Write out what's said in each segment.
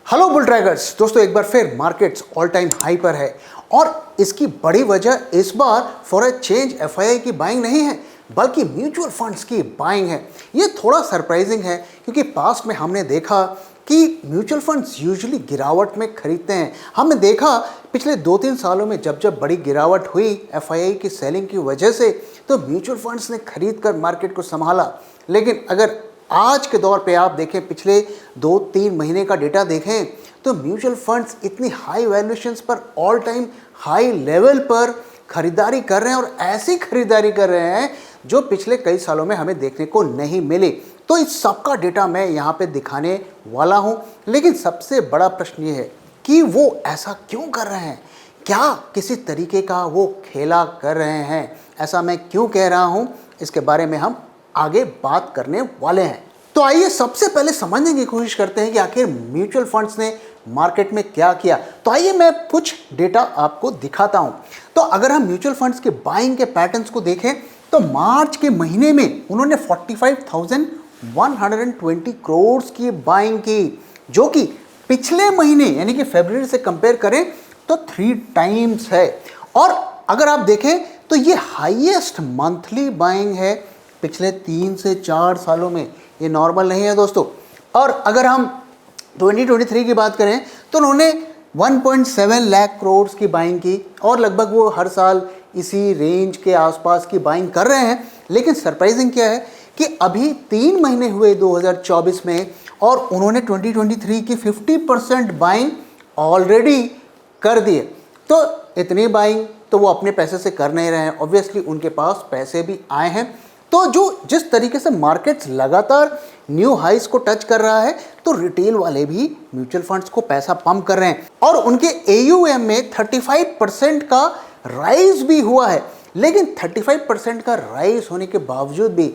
Hello bull trackers दोस्तों, एक बार फिर मार्केट्स ऑल टाइम हाई पर है और इसकी बड़ी वजह इस बार फॉर अ चेंज एफआईआई की बाइंग नहीं है बल्कि म्यूचुअल फंड्स की बाइंग है। ये थोड़ा सरप्राइजिंग है क्योंकि पास्ट में हमने देखा कि म्यूचुअल फंड्स यूजुअली गिरावट में खरीदते हैं। हमने देखा पिछले 2-3 सालों में जब जब बड़ी गिरावट हुई एफआईआई की सेलिंग की वजह से, तो म्यूचुअल फंड्स ने खरीद कर मार्केट को संभाला। लेकिन अगर आज के दौर पे आप देखें, पिछले 2-3 महीने का डेटा देखें, तो म्यूचुअल फंड्स इतनी हाई वैल्यूएशंस पर ऑल टाइम हाई लेवल पर खरीदारी कर रहे हैं और ऐसी खरीदारी कर रहे हैं जो पिछले कई सालों में हमें देखने को नहीं मिली। तो इस सबका डेटा मैं यहाँ पे दिखाने वाला हूँ। लेकिन सबसे बड़ा प्रश्न ये है कि वो ऐसा क्यों कर रहे हैं, क्या किसी तरीके का वो खेला कर रहे हैं। ऐसा मैं क्यों कह रहा हूँ, इसके बारे में हम आगे बात करने वाले हैं। तो आइए सबसे पहले समझने की कोशिश करते हैं कि आखिर म्यूचुअल फंड्स ने मार्केट में क्या किया। तो आइए मैं कुछ डेटा आपको दिखाता हूं। तो अगर हम म्यूचुअल फंड्स के बाइंग के पैटर्न्स को देखें तो मार्च के महीने में उन्होंने 45,120 करोड़ की बाइंग की, जो कि पिछले महीने यानी कि फरवरी से कंपेयर करें तो 3 टाइम्स है। और अगर आप देखें तो ये हाईएस्ट मंथली बाइंग है पिछले 3 से 4 सालों में। ये नॉर्मल नहीं है दोस्तों। और अगर हम 2023 की बात करें तो उन्होंने 1.7 लाख करोड़ की बाइंग की और लगभग वो हर साल इसी रेंज के आसपास की बाइंग कर रहे हैं। लेकिन सरप्राइजिंग क्या है कि अभी 3 महीने हुए 2024 में और उन्होंने 2023 की 50% बाइंग ऑलरेडी कर दिए। तो इतनी बाइंग तो वो अपने पैसे से कर नहीं रहे हैं, ऑब्वियसली उनके पास पैसे भी आए हैं। तो जिस तरीके से मार्केट्स लगातार न्यू हाइस को टच कर रहा है, तो रिटेल वाले भी म्यूचुअल फंड्स को पैसा पंप कर रहे हैं और उनके एयूएम में 35% का राइज भी हुआ है। लेकिन 35% का राइज होने के बावजूद भी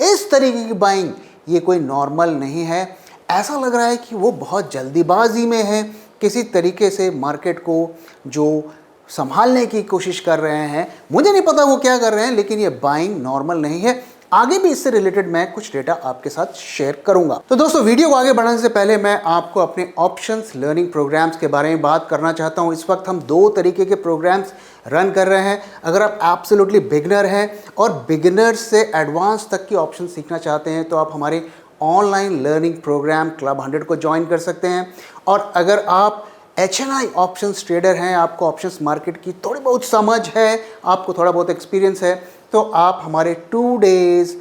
इस तरीके की बाइंग ये कोई नॉर्मल नहीं है। ऐसा लग रहा है कि वो बहुत जल्दीबाजी में है, किसी तरीके से मार्केट को जो संभालने की कोशिश कर रहे हैं। मुझे नहीं पता वो क्या कर रहे हैं, लेकिन ये बाइंग नॉर्मल नहीं है। आगे भी इससे रिलेटेड मैं कुछ डेटा आपके साथ शेयर करूंगा। तो दोस्तों, वीडियो को आगे बढ़ाने से पहले मैं आपको अपने ऑप्शंस लर्निंग प्रोग्राम्स के बारे में बात करना चाहता हूं। इस वक्त हम 2 तरीके के प्रोग्राम्स रन कर रहे हैं। अगर आप एब्सोल्युटली बिगिनर हैं और बिगिनर से एडवांस तक की ऑप्शन सीखना चाहते हैं तो आप हमारे ऑनलाइन लर्निंग प्रोग्राम क्लब 100 को ज्वाइन कर सकते हैं। और अगर आप HNI ऑप्शंस ट्रेडर हैं, आपको ऑप्शंस मार्केट की थोड़ी बहुत समझ है, आपको थोड़ा बहुत एक्सपीरियंस है, तो आप हमारे 2 डेज़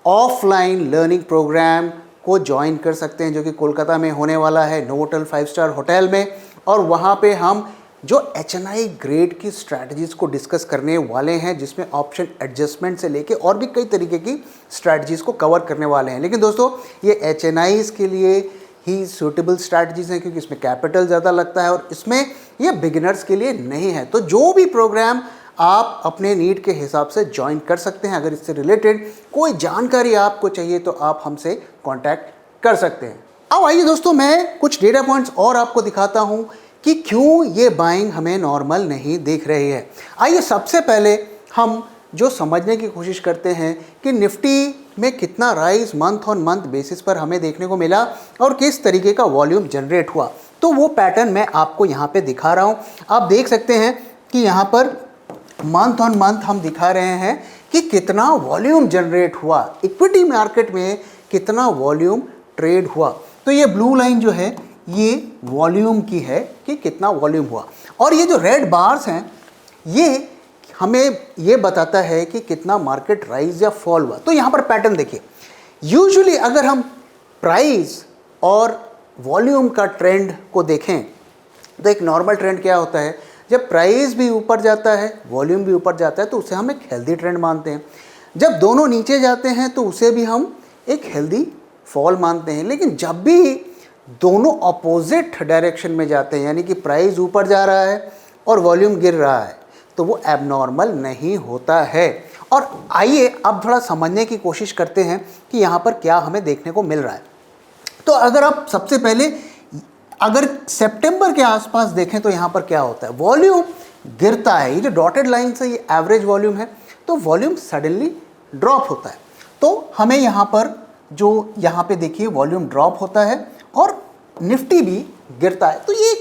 ऑफलाइन लर्निंग प्रोग्राम को ज्वाइन कर सकते हैं, जो कि कोलकाता में होने वाला है नोवोटेल 5 स्टार होटल में। और वहाँ पे हम जो HNI ग्रेड की स्ट्रैटेजीज़ को डिस्कस करने वाले हैं, जिसमें ऑप्शन एडजस्टमेंट से लेके और भी कई तरीके की स्ट्रैटेजीज़ को कवर करने वाले हैं। लेकिन दोस्तों, ये HNIs के लिए ही सूटेबल स्ट्रैटेजीज़ हैं क्योंकि इसमें कैपिटल ज़्यादा लगता है और इसमें ये बिगिनर्स के लिए नहीं है। तो जो भी प्रोग्राम आप अपने नीड के हिसाब से ज्वाइन कर सकते हैं। अगर इससे रिलेटेड कोई जानकारी आपको चाहिए तो आप हमसे कांटेक्ट कर सकते हैं। अब आइए दोस्तों, मैं कुछ डेटा पॉइंट्स और आपको दिखाता हूं कि क्यों ये बाइंग हमें नॉर्मल नहीं दिख रही है। आइए सबसे पहले हम जो समझने की कोशिश करते हैं कि निफ्टी में कितना rise month on month basis पर हमें देखने को मिला और किस तरीके का वॉल्यूम जनरेट हुआ। तो वो पैटर्न मैं आपको यहाँ पे दिखा रहा हूँ। आप देख सकते हैं कि यहाँ पर मंथ ऑन मंथ हम दिखा रहे हैं कि कितना वॉल्यूम जनरेट हुआ, इक्विटी मार्केट में कितना वॉल्यूम ट्रेड हुआ। तो ये ब्लू लाइन जो है ये वॉल्यूम की है कि कितना वॉल्यूम हुआ, और ये जो रेड बार्स हैं ये हमें ये बताता है कि कितना मार्केट राइज या फॉल हुआ। तो यहाँ पर पैटर्न देखिए, यूजुअली अगर हम प्राइस और वॉल्यूम का ट्रेंड को देखें तो एक नॉर्मल ट्रेंड क्या होता है, जब प्राइस भी ऊपर जाता है वॉल्यूम भी ऊपर जाता है तो उसे हम एक हेल्दी ट्रेंड मानते हैं। जब दोनों नीचे जाते हैं तो उसे भी हम एक हेल्दी फॉल मानते हैं। लेकिन जब भी दोनों अपोजिट डायरेक्शन में जाते हैं, यानी कि प्राइस ऊपर जा रहा है और वॉल्यूम गिर रहा है, तो वो एबनॉर्मल नहीं होता है। और आइए अब थोड़ा समझने की कोशिश करते हैं कि यहाँ पर क्या हमें देखने को मिल रहा है। तो अगर आप सबसे पहले अगर सितंबर के आसपास देखें तो यहाँ पर क्या होता है, वॉल्यूम गिरता है। ये जो डॉटेड लाइन से ये एवरेज वॉल्यूम है, तो वॉल्यूम सडनली ड्रॉप होता है। तो हमें यहाँ पर जो यहाँ पे देखिए वॉल्यूम ड्रॉप होता है और निफ्टी भी गिरता है। तो ये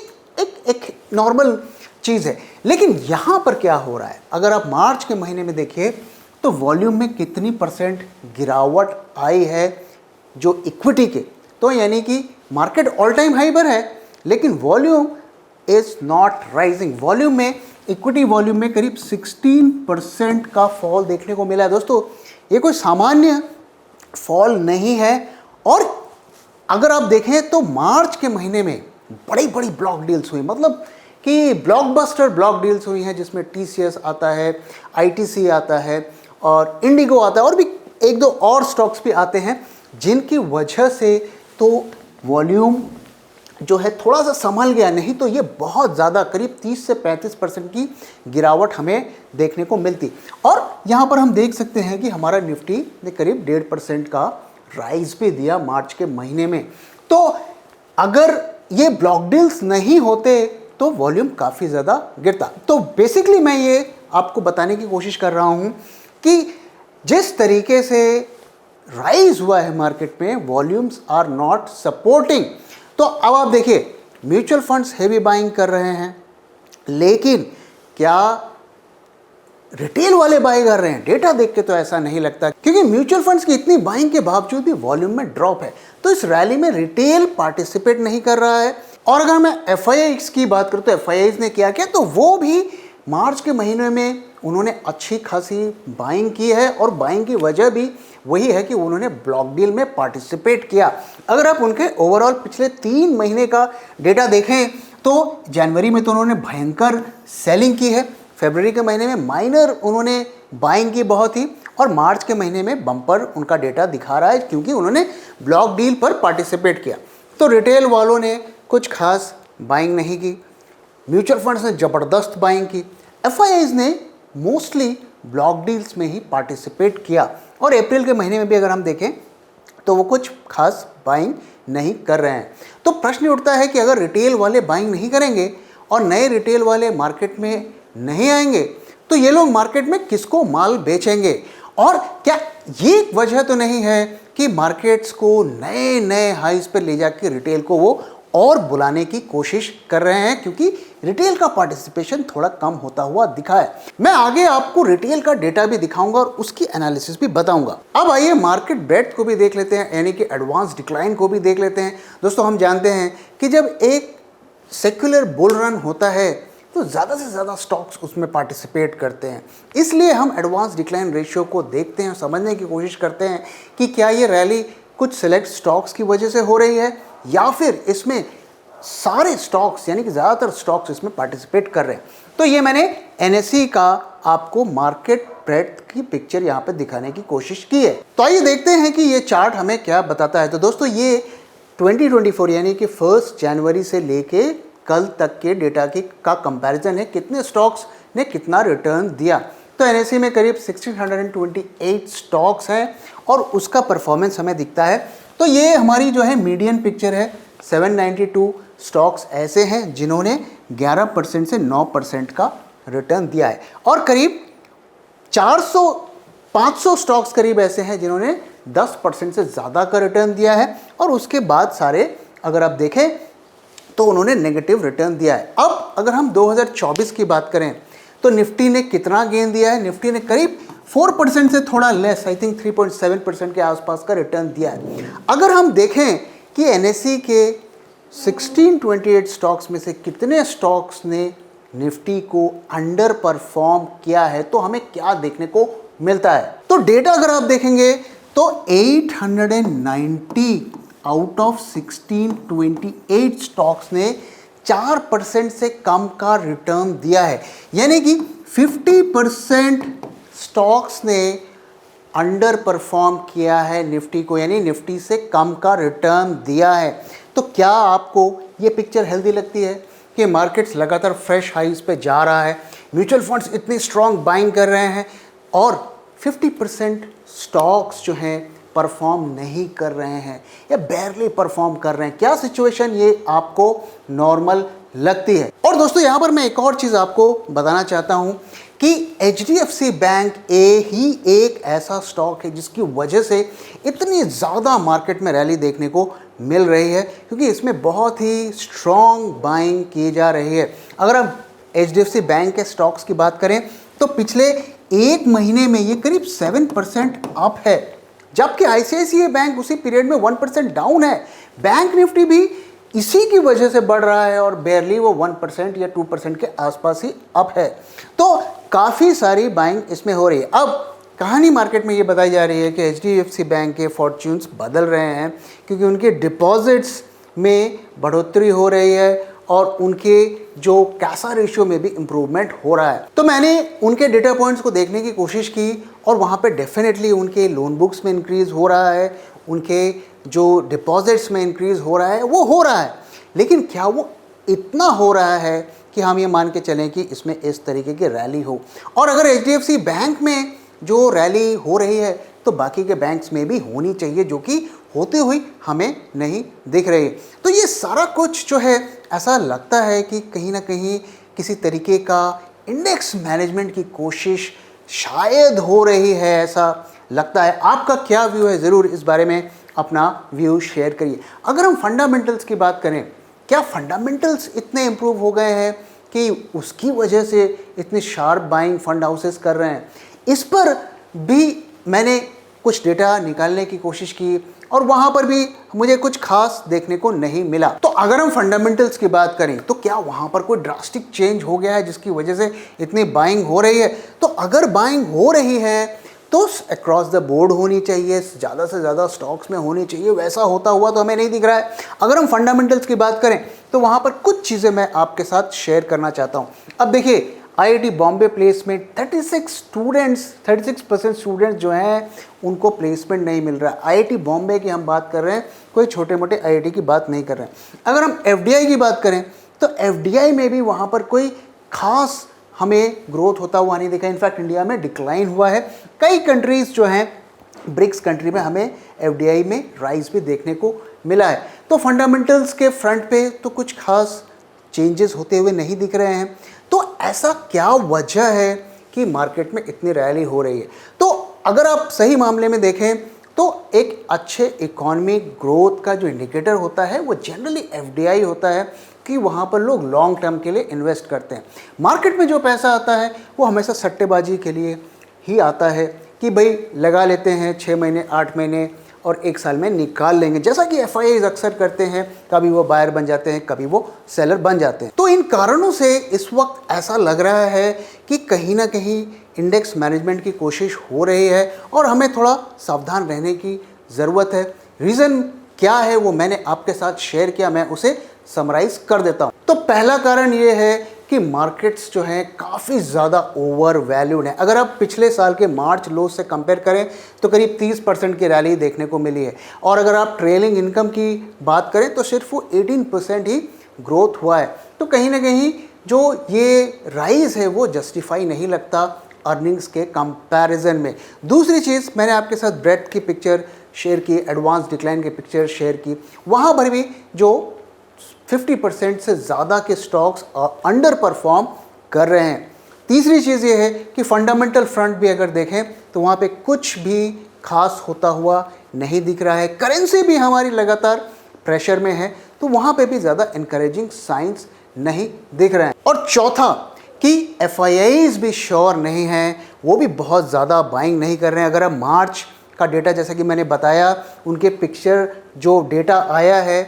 एक नॉर्मल चीज़ है। लेकिन यहाँ पर क्या हो रहा है, अगर आप मार्च के महीने में देखिए तो वॉल्यूम में कितनी परसेंट गिरावट आई है जो इक्विटी के, तो यानी कि मार्केट ऑल टाइम हाई पर है लेकिन volume is not rising. Volume में, इक्विटी वॉल्यूम में करीब 16% का फॉल देखने को मिला है। दोस्तों ये कोई सामान्य फॉल नहीं है। और अगर आप देखें तो मार्च के महीने में बड़ी बड़ी ब्लॉक डील्स हुई, मतलब कि ब्लॉकबस्टर ब्लॉक डील्स हुई हैं जिसमें TCS आता है, ITC आता है और इंडिगो आता है और भी एक दो और स्टॉक्स भी आते हैं, जिनकी वजह से तो वॉल्यूम जो है थोड़ा सा संभल गया। नहीं तो ये बहुत ज़्यादा करीब 30 से 35% की गिरावट हमें देखने को मिलती। और यहाँ पर हम देख सकते हैं कि हमारा निफ्टी ने करीब 1.5% का राइज भी दिया मार्च के महीने में। तो अगर ये ब्लॉक डील्स नहीं होते तो वॉल्यूम काफ़ी ज़्यादा गिरता। तो बेसिकली मैं ये आपको बताने की कोशिश कर रहा हूँ कि जिस तरीके से राइज हुआ है मार्केट में, वॉल्यूम्स आर नॉट सपोर्टिंग। तो अब आप देखिए म्यूचुअल फंड्स हेवी बाइंग कर रहे हैं, लेकिन क्या रिटेल वाले बाय कर रहे हैं? डेटा देख के तो ऐसा नहीं लगता, क्योंकि म्यूचुअल फंड्स की इतनी बाइंग के बावजूद भी वॉल्यूम में ड्रॉप है। तो इस रैली में रिटेल पार्टिसिपेट नहीं कर रहा है। और अगर मैं FIIs की बात करूं तो FIIs ने क्या किया, तो वो भी मार्च के महीने में उन्होंने अच्छी खासी बाइंग की है और बाइंग की वजह भी वही है कि उन्होंने ब्लॉक डील में पार्टिसिपेट किया। अगर आप उनके ओवरऑल पिछले 3 महीने का डेटा देखें तो जनवरी में तो उन्होंने भयंकर सेलिंग की है, फरवरी के महीने में माइनर उन्होंने बाइंग की बहुत ही, और मार्च के महीने में बम्पर उनका डेटा दिखा रहा है क्योंकि उन्होंने ब्लॉक डील पर पार्टिसिपेट किया। तो रिटेल वालों ने कुछ खास बाइंग नहीं की, म्यूचुअल फंड्स ने ज़बरदस्त बाइंग की, FIIs ने मोस्टली ब्लॉक डील्स में ही पार्टिसिपेट किया। और अप्रैल के महीने में भी अगर हम देखें तो वो कुछ खास बाइंग नहीं कर रहे हैं। तो प्रश्न उठता है कि अगर रिटेल वाले बाइंग नहीं करेंगे और नए रिटेल वाले मार्केट में नहीं आएंगे तो ये लोग मार्केट में किसको माल बेचेंगे? और क्या ये वजह तो नहीं है कि मार्केट्स को नए नए हाइज पर ले जाकर रिटेल को वो और बुलाने की कोशिश कर रहे हैं, क्योंकि रिटेल का पार्टिसिपेशन थोड़ा कम होता हुआ दिखा है। मैं आगे आपको रिटेल का डेटा भी दिखाऊंगा और उसकी एनालिसिस भी बताऊंगा। अब आइए मार्केट ब्रेड्थ को भी देख लेते हैं, यानी कि एडवांस डिक्लाइन को भी देख लेते हैं। दोस्तों हम जानते हैं कि जब एक सेक्युलर बुल रन होता है तो ज़्यादा से ज़्यादा स्टॉक्स उसमें पार्टिसिपेट करते हैं, इसलिए हम एडवांस डिक्लाइन रेशियो को देखते हैं, समझने की कोशिश करते हैं कि क्या ये रैली कुछ सिलेक्ट स्टॉक्स की वजह से हो रही है या फिर इसमें सारे स्टॉक्स यानी कि ज़्यादातर स्टॉक्स इसमें पार्टिसिपेट कर रहे हैं। तो ये मैंने NSE का आपको मार्केट ब्रेड्थ की पिक्चर यहाँ पे दिखाने की कोशिश की है। तो आइए देखते हैं कि ये चार्ट हमें क्या बताता है। तो दोस्तों ये 2024 यानी कि 1 जनवरी से लेके कल तक के डेटा का कंपैरिजन है, कितने स्टॉक्स ने कितना रिटर्न दिया। तो NSE में करीब 1628 स्टॉक्स हैं और उसका परफॉर्मेंस हमें दिखता है। तो ये हमारी जो है मीडियन पिक्चर है, 792 स्टॉक्स ऐसे हैं जिन्होंने 11% से 9% का रिटर्न दिया है और करीब 500 स्टॉक्स करीब ऐसे हैं जिन्होंने 10% से ज़्यादा का रिटर्न दिया है और उसके बाद सारे अगर आप देखें तो उन्होंने नेगेटिव रिटर्न दिया है। अब अगर हम 2024 की बात करें तो निफ्टी ने कितना गेन दिया है? निफ्टी ने करीब 4% से थोड़ा लेस, आई थिंक 3.7% के आसपास का रिटर्न दिया है। अगर हम देखें कि NSE के 1628 स्टॉक्स में से कितने स्टॉक्स ने निफ्टी को अंडर परफॉर्म किया है तो हमें क्या देखने को मिलता है। तो डेटा अगर आप देखेंगे तो 890 आउट ऑफ 1628 स्टॉक्स ने 4% से कम का रिटर्न दिया है, यानी कि 50% स्टॉक्स ने अंडर परफॉर्म किया है निफ्टी को, यानी निफ्टी से कम का रिटर्न दिया है। तो क्या आपको ये पिक्चर हेल्दी लगती है कि मार्केट्स लगातार फ्रेश हाइज पे जा रहा है, म्यूचुअल फंड्स इतनी स्ट्रॉन्ग बाइंग कर रहे हैं और 50% स्टॉक्स जो हैं परफॉर्म नहीं कर रहे हैं या बैरली परफॉर्म कर रहे हैं? क्या सिचुएशन ये आपको नॉर्मल लगती है? और दोस्तों यहाँ पर मैं एक और चीज़ आपको बताना चाहता हूँ कि HDFC बैंक ही एक ऐसा स्टॉक है जिसकी वजह से इतनी ज़्यादा मार्केट में रैली देखने को मिल रही है, क्योंकि इसमें बहुत ही स्ट्रॉन्ग बाइंग की जा रही है। अगर हम HDFC बैंक के स्टॉक्स की बात करें तो पिछले एक महीने में ये करीब 7% अप है, जबकि ICICI बैंक उसी पीरियड में 1% डाउन है। बैंक निफ्टी भी इसी की वजह से बढ़ रहा है और बेयरली वो 1% या 2% के आसपास ही अप है। तो काफ़ी सारी बाइंग इसमें हो रही है। अब कहानी मार्केट में ये बताई जा रही है कि HDFC बैंक के फॉर्च्यून्स बदल रहे हैं, क्योंकि उनके डिपॉजिट्स में बढ़ोतरी हो रही है और उनके जो कैसा रेशियो में भी इम्प्रूवमेंट हो रहा है। तो मैंने उनके डेटा पॉइंट्स को देखने की कोशिश की और वहाँ पे डेफिनेटली उनके लोन बुक्स में इंक्रीज़ हो रहा है, उनके जो डिपॉजिट्स में इंक्रीज़ हो रहा है वो हो रहा है, लेकिन क्या वो इतना हो रहा है कि हम ये मान के चलें कि इसमें इस तरीके की रैली हो। और अगर HDFC बैंक में जो रैली हो रही है तो बाकी के बैंक्स में भी होनी चाहिए, जो कि होती हुई हमें नहीं दिख रही। तो ये सारा कुछ जो है ऐसा लगता है कि कहीं ना कहीं किसी तरीके का इंडेक्स मैनेजमेंट की कोशिश शायद हो रही है, ऐसा लगता है। आपका क्या व्यू है, ज़रूर इस बारे में अपना व्यू शेयर करिए। अगर हम फंडामेंटल्स की बात करें, क्या फंडामेंटल्स इतने इम्प्रूव हो गए हैं कि उसकी वजह से इतनी शार्प बाइंग फंड हाउसेस कर रहे हैं? इस पर भी मैंने कुछ डेटा निकालने की कोशिश की और वहाँ पर भी मुझे कुछ खास देखने को नहीं मिला। तो अगर हम फंडामेंटल्स की बात करें तो क्या वहाँ पर कोई ड्रास्टिक चेंज हो गया है जिसकी वजह से इतनी बाइंग हो रही है? तो अगर बाइंग हो रही है तो अक्रॉस द बोर्ड होनी चाहिए, ज़्यादा से ज़्यादा स्टॉक्स में होनी चाहिए। वैसा होता हुआ तो हमें नहीं दिख रहा है। अगर हम फंडामेंटल्स की बात करें तो वहाँ पर कुछ चीज़ें मैं आपके साथ शेयर करना चाहता हूँ। अब देखिए, IIT बॉम्बे प्लेसमेंट 36% स्टूडेंट्स जो हैं उनको प्लेसमेंट नहीं मिल रहा है। IIT बॉम्बे की हम बात कर रहे हैं, कोई छोटे मोटे IIT की बात नहीं कर रहे हैं। अगर हम FDI की बात करें तो FDI में भी वहाँ पर कोई खास हमें ग्रोथ होता हुआ नहीं दिखा। इनफैक्ट इंडिया में डिक्लाइन हुआ है। कई कंट्रीज़ जो हैं ब्रिक्स कंट्री में हमें FDI में राइज भी देखने को मिला है। तो फंडामेंटल्स के फ्रंट पे तो कुछ खास चेंजेस होते हुए नहीं दिख रहे हैं। तो ऐसा क्या वजह है कि मार्केट में इतनी रैली हो रही है? तो अगर आप सही मामले में देखें तो एक अच्छे इकोनॉमिक ग्रोथ का जो इंडिकेटर होता है वो जनरली FDI होता है, कि वहाँ पर लोग लॉन्ग टर्म के लिए इन्वेस्ट करते हैं। मार्केट में जो पैसा आता है वो हमेशा सट्टेबाजी के लिए ही आता है, कि भाई लगा लेते हैं 6 महीने 8 महीने और 1 साल में निकाल लेंगे, जैसा कि FIIs अक्सर करते हैं। कभी वो बायर बन जाते हैं, कभी वो सेलर बन जाते हैं। तो इन कारणों से इस वक्त ऐसा लग रहा है कि कहीं ना कहीं इंडेक्स मैनेजमेंट की कोशिश हो रही है और हमें थोड़ा सावधान रहने की ज़रूरत है। रीज़न क्या है वो मैंने आपके साथ शेयर किया, मैं उसे समराइज कर देता हूँ। तो पहला कारण ये है कि मार्केट्स जो हैं काफ़ी ज़्यादा ओवर वैल्यूड हैं। अगर आप पिछले साल के मार्च लो से कंपेयर करें तो करीब 30% की रैली देखने को मिली है, और अगर आप ट्रेलिंग इनकम की बात करें तो सिर्फ वो 18% ही ग्रोथ हुआ है। तो कहीं ना कहीं जो ये राइज है वो जस्टिफाई नहीं लगता अर्निंग्स के कंपैरिजन में। दूसरी चीज़, मैंने आपके साथ ब्रेथ की पिक्चर शेयर की, एडवांस डिक्लाइन की पिक्चर शेयर की, वहाँ पर भी जो 50% से ज़्यादा के स्टॉक्स अंडर परफॉर्म कर रहे हैं। तीसरी चीज़ ये है कि फंडामेंटल फ्रंट भी अगर देखें तो वहाँ पे कुछ भी खास होता हुआ नहीं दिख रहा है। करेंसी भी हमारी लगातार प्रेशर में है, तो वहाँ पे भी ज़्यादा इनकरेजिंग साइंस नहीं दिख रहे हैं। और चौथा कि FIIs भी श्योर नहीं हैं, वो भी बहुत ज़्यादा बाइंग नहीं कर रहे हैं। अगर आप मार्च का डेटा, जैसा कि मैंने बताया, उनके पिक्चर जो डेटा आया है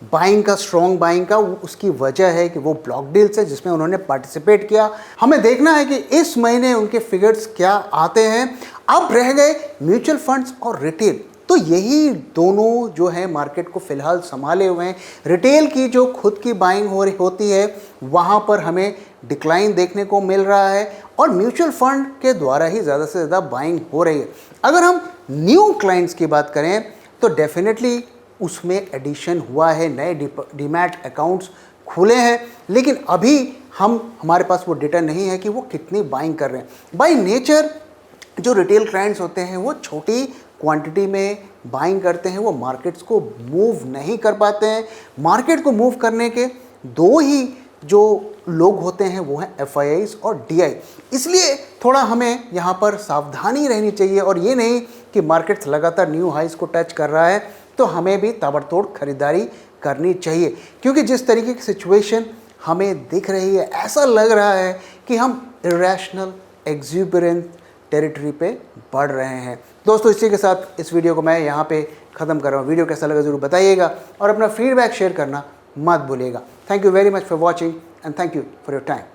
बाइंग का, स्ट्रॉन्ग बाइंग का, उसकी वजह है कि वो ब्लॉक डील्स है जिसमें उन्होंने पार्टिसिपेट किया। हमें देखना है कि इस महीने उनके फिगर्स क्या आते हैं। अब रह गए म्यूचुअल फंड्स और रिटेल, तो यही दोनों जो है मार्केट को फिलहाल संभाले हुए हैं। रिटेल की जो खुद की बाइंग हो रही होती है वहाँ पर हमें डिक्लाइन देखने को मिल रहा है, और म्यूचुअल फंड के द्वारा ही ज़्यादा से ज़्यादा बाइंग हो रही है। अगर हम न्यू क्लाइंट्स की बात करें तो डेफिनेटली उसमें एडिशन हुआ है, नए डीमैट अकाउंट्स खुले हैं, लेकिन अभी हमारे पास वो डेटा नहीं है कि वो कितनी बाइंग कर रहे हैं। बाय नेचर जो रिटेल क्लाइंट्स होते हैं वो छोटी क्वांटिटी में बाइंग करते हैं, वो मार्केट्स को मूव नहीं कर पाते हैं। मार्केट को मूव करने के दो ही जो लोग होते हैं वो हैं FIIs और DI। इसलिए थोड़ा हमें यहाँ पर सावधानी रहनी चाहिए, और ये नहीं कि मार्केट्स लगातार न्यू हाइस को टच कर रहा है तो हमें भी ताबड़तोड़ खरीदारी करनी चाहिए, क्योंकि जिस तरीके की सिचुएशन हमें दिख रही है, ऐसा लग रहा है कि हम इरेशनल एक्सूबरेंट टेरिटरी पे बढ़ रहे हैं। दोस्तों, इसी के साथ इस वीडियो को मैं यहाँ पे ख़त्म कर रहा हूँ। वीडियो कैसा लगा ज़रूर बताइएगा और अपना फीडबैक शेयर करना मत भूलिएगा। Thank you very much for watching and thank you for your time.